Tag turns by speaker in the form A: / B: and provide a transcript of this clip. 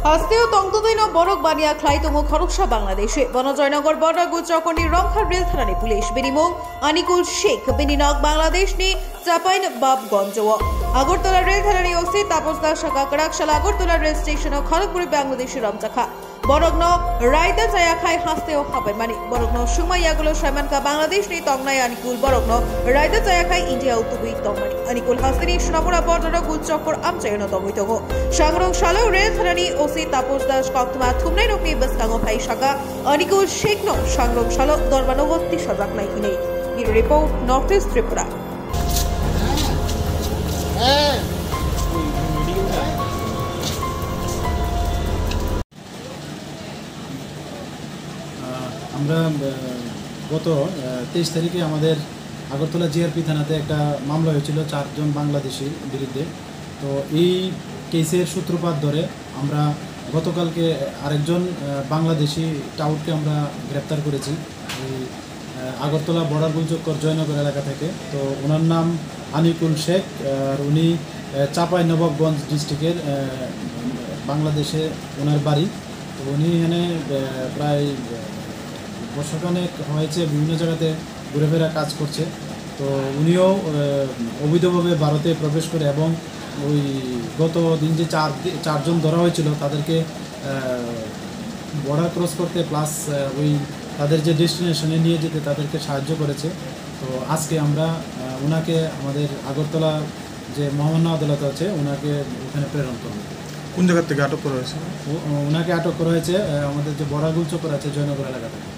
A: হাস্তেও তংতদৈন বরক বানিয়া খ্লাইতম খরকসা বাংলাদেশে বনজয়নগর বড়াগু চকনি রংখার rail থানানি police বিনিময় আনিকুল শেখ বিনিনগ বাংলাদেশ নি চাপাইন বাবগঞ্জ আগরতলা রেল থানানি ওসি তাপস দাস শাখা করাকশালা আগরতলা রেল স্টেশন ও খড়গপুরে বাংলাদেশের রমচাখা বরগ্ন রায়দা চায়া খাই হাস্তেও হাবাই মানি বরগ্ন সুমাইয়াগুলো সাইমানকা বাংলাদেশ নি তংনাই আনিকুল বরগ্ন রায়দা চায়া খাই ইন্ডিয়া উত্তুবি তংমানি আনিকুল হাস্তেনি সোনামুড়া বর্ডার গুল চক্কর আমচায়ন তগৈতগ সাগরং শালো রেল থানানি ওসি তাপস দাস কক্তমা থুমনাই রকনি বসকাঙ্গো ভাই শাখা আনিকুল শেখ ন সাগরং শালো দরবানগত্তি সজাক নাই হিনে bureau report north east Tripura.
B: আমরা গত 23 তারিখে আমাদের আগরতলা জিআরপি থানাতে একটা মামলা হয়েছিল 4 জন বাংলাদেশির বিরুদ্ধে। তো এই কেসের সূত্রপাত ধরে আমরা গতকালকে আরেকজন বাংলাদেশি টাউটকে আমরা গ্রেপ্তার করেছি এই আগরতলা বর্ডার গুলচক্কর জয়নগর এলাকা থেকে। তো ওনার নাম আনিকুল শেখ, আর উনি চাঁপাইনবাবগঞ্জ ডিস্ট্রিক্টের বাংলাদেশে ওনার বাড়ি। তো উনি এখানে প্রায় বছরখানেক হয়েছে বিভিন্ন জায়গাতে ঘুরে ফেরা কাজ করছে। তো উনিও অবৈধভাবে ভারতে প্রবেশ করে এবং ওই গত দিন যে চারজন ধরা হয়েছিল তাদেরকে বর্ডার ক্রস করতে প্লাস ওই তাদের যে ডেস্টিনেশনে নিয়ে যেতে তাদেরকে সাহায্য করেছে। তো আজকে আমরা ওনাকে আমাদের আগরতলা যে মহামান্য আদালত আছে ওনাকে ওখানে প্রেরণ করব।
C: কোন জায়গা থেকে আটক করা হয়েছে?
B: ওনাকে আটক করা হয়েছে আমাদের যে বড়াগুল চক্কর আছে জয়নগর এলাকা থেকে।